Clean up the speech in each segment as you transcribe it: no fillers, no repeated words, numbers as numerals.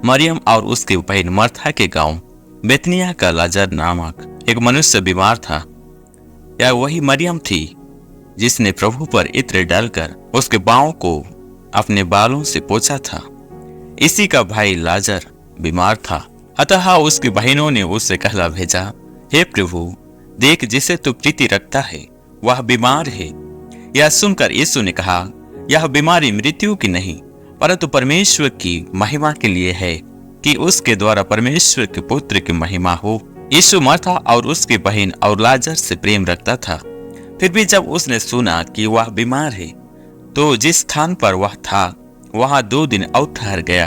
मरियम और उसकी बहन मर्था के गांव बेतनिया का लाजर नामक एक मनुष्य बीमार था। यह वही मरियम थी जिसने प्रभु पर इत्र डालकर उसके पांव को अपने बालों से पोंछा था। इसी का भाई लाजर बीमार था। अतः उसकी बहनों ने उससे कहला भेजा, हे प्रभु, देख, जिसे तू प्रीति रखता है वह बीमार है। यह सुनकर यीशु ने कहा, यह बीमारी मृत्यु की नहीं परंतु परमेश्वर की महिमा के लिए है, कि उसके द्वारा परमेश्वर के पुत्र की महिमा हो। यीशु मर्था और उसकी बहन और लाजर से प्रेम रखता था। फिर भी जब उसने सुना कि वह बीमार है तो जिस स्थान पर वह था वहां 2 दिन और ठहर गया।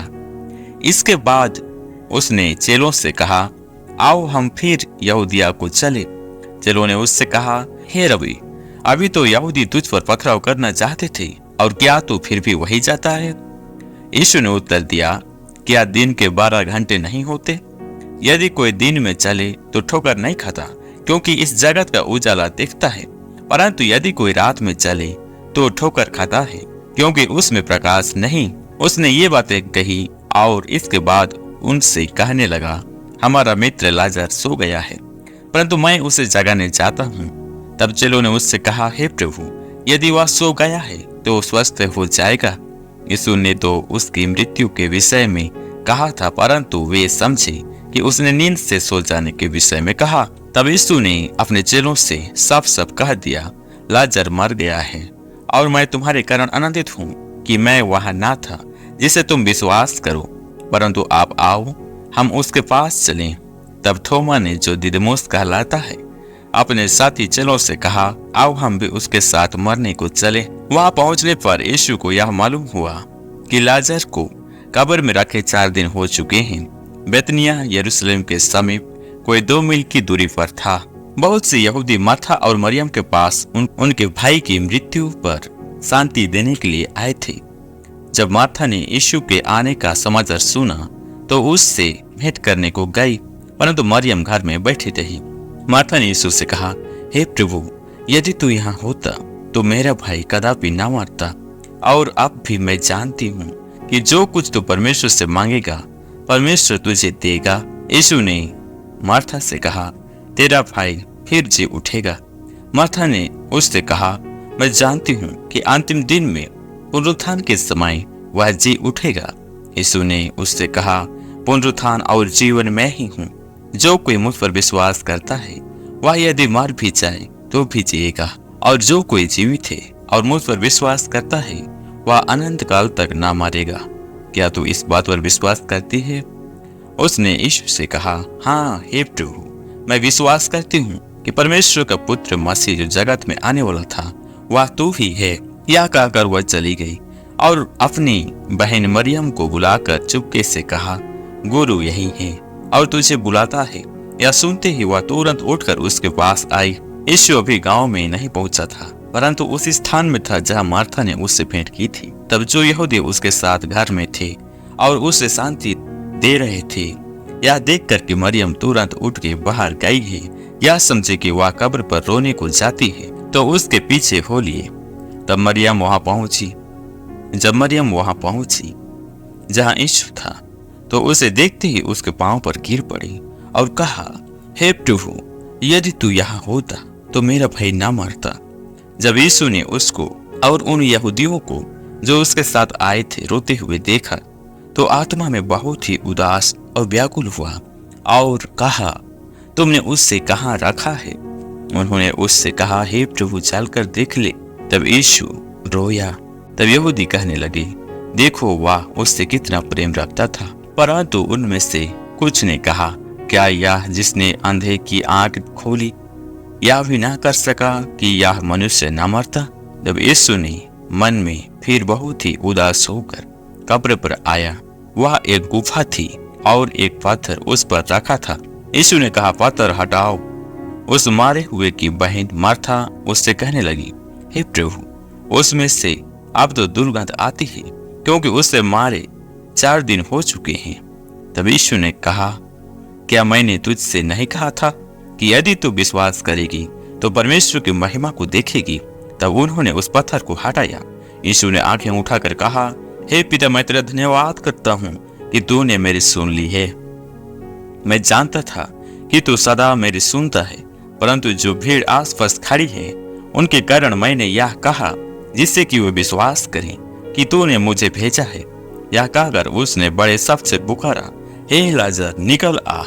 इसके बाद उसने चेलों से कहा, आओ हम फिर यहूदिया को चले। चेलों ने उससे कहा, हे रबी, अभी तो यहूदी तुझ पर पथराव करना चाहते थे और क्या तू फिर भी वही जाता है? यीशु ने उत्तर दिया, क्या दिन के 12 घंटे नहीं होते? यदि कोई दिन में चले तो ठोकर नहीं खाता, क्योंकि इस जगत का उजाला दिखता है, परंतु यदि कोई रात में चले तो ठोकर खाता है, क्योंकि उसमें प्रकाश नहीं। उसने ये बातें कही और इसके बाद उनसे कहने लगा, हमारा मित्र लाजर सो गया है, परंतु मैं उसे जगाने चाहता हूँ। तब चेलों ने उससे कहा, हे प्रभु, यदि वह सो गया है तो स्वस्थ हो जाएगा। यीशु ने तो उसकी मृत्यु के विषय में कहा था, परंतु वे समझे कि उसने नींद से सो जाने के विषय में कहा। तब यीशु ने अपने चेलों से साफ कह दिया, लाजर मर गया है और मैं तुम्हारे कारण आनंदित हूँ कि मैं वहां ना था, जिसे तुम विश्वास करो, परंतु आप आओ, हम उसके पास चलें। तब थोमा ने, जो दिदुमुस कहलाता है, अपने साथी चेलों से कहा, आओ हम भी उसके साथ मरने को चले। वहां पहुंचने पर यीशु को यह मालूम हुआ कि लाजर को कब्र में रखे 4 दिन हो चुके हैं। बेतनिया यरूशलेम के समीप कोई 2 मील की दूरी पर था। बहुत से यहूदी मार्था और मरियम के पास उनके भाई की मृत्यु पर शांति देने के लिए आए थे। जब मार्था ने यीशु के आने का समाचार सुना तो उससे भेंट करने को गई, परंतु मरियम घर में बैठी रही। मार्था ने यीशु से कहा, हे प्रभु, यदि तू यहाँ होता तो मेरा भाई कदापि ना मरता। और अब भी मैं जानती हूँ कि जो कुछ तू परमेश्वर से मांगेगा परमेश्वर तुझे देगा। यीशु ने मार्था से कहा, तेरा भाई फिर जी उठेगा। मार्था ने उससे कहा, मैं जानती हूँ कि अंतिम दिन में पुनरुत्थान के समय वह जी उठेगा। यीशु ने उससे कहा, पुनरुत्थान और जीवन मैं ही हूँ। जो कोई मुझ पर विश्वास करता है वह यदि मर भी जाए तो भी जिएगा, और जो कोई जीवित है और मुझ पर विश्वास करता है वह अनंत काल तक ना मरेगा। क्या तू इस बात पर विश्वास करती है? उसने यीशु से कहा, हाँ हे प्रभु, मैं विश्वास करती हूँ कि परमेश्वर का पुत्र मसीह जो जगत में आने वाला था वह तू ही है। यह कहकर वह चली गई और अपनी बहन मरियम को बुलाकर चुपके से कहा, गुरु यही है और तुझे बुलाता है। यह सुनते ही वह तुरंत उठकर उसके पास आई। यीशु अभी गांव में नहीं पहुंचा था, परंतु उस स्थान में था जहां मार्था ने उससे भेंट की थी। तब जो यहूदी उसके साथ घर में थे और उसे शांति दे रहे थे, यह देखकर कि मरियम तुरंत उठ के बाहर गई है, यह समझे कि वह कब्र पर रोने को जाती है, तो उसके पीछे हो लिए। तब मरियम वहां पहुंची। जब मरियम वहां पहुंची जहां यीशु था तो उसे देखते ही उसके पांव पर गिर पड़ी और कहा, हे प्रभु, यदि तू यहाँ होता तो मेरा भाई ना मरता। जब यीशु ने उसको और उन यहूदियों को जो उसके साथ आए थे रोते हुए देखा तो आत्मा में बहुत ही उदास और व्याकुल हुआ और कहा, तुमने उससे कहाँ रखा है? उन्होंने उससे कहा, हे प्रभु, चलकर देख ले। तब यीशु रोया। तब यहूदी कहने लगे, देखो वह उससे कितना प्रेम रखता था। परंतु उनमें से कुछ ने कहा, क्या यह जिसने अंधे की आंख खोली यह भी ना कर सका कि यह मनुष्य न मरता? जब यीशु ने मन में फिर बहुत ही उदास होकर कब्र पर आया, वह एक गुफा थी और एक पत्थर उस पर रखा था। यीशु ने कहा, पत्थर हटाओ। उस मारे हुए की बहन मार्था उससे कहने लगी, हे प्रभु, उसमें से अब तो दुर्गंध आती है, क्योंकि उससे मारे 4 दिन हो चुके हैं। तब यीशु ने कहा, क्या मैंने तुझसे नहीं कहा था कि यदि तू विश्वास करेगी तो परमेश्वर की महिमा को देखेगी? तब उन्होंने उस पत्थर को हटाया। यीशु ने आंखें उठाकर कहा, हे पिता, मैं तेरा धन्यवाद करता हूँ कि तूने मेरी सुन ली है। मैं जानता था कि तू सदा मेरी सुनता है, परंतु जो भीड़ आसपास खड़ी है उनके कारण मैंने यह कहा, जिससे कि वे विश्वास करें कि तूने मुझे भेजा है। यह कहकर उसने बड़े शब्द से पुकारा, हे लाजर निकल आ।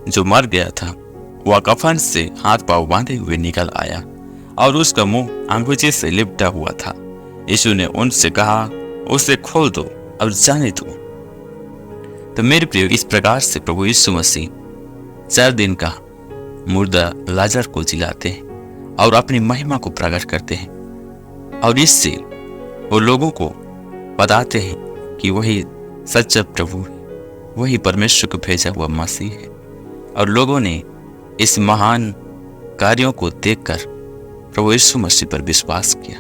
जो मर गया था वह कफन से हाथ पांव बांधे हुए निकल आया और उसका मुंह अंगूठे से लिपटा हुआ था। यीशु ने उनसे कहा, उसे खोल दो और जाने दो। तो मेरे प्रिय, इस प्रकार से प्रभु यीशु मसीह 4 दिन का मुर्दा लाजर को जिलाते हैं और अपनी महिमा को प्रकट करते हैं, और इससे वो लोगों को बताते हैं कि वही सच्चा प्रभु है, वही परमेश्वर को भेजा हुआ मसीह है। और लोगों ने इस महान कार्यों को देखकर प्रभु यीशु मसीह पर विश्वास किया।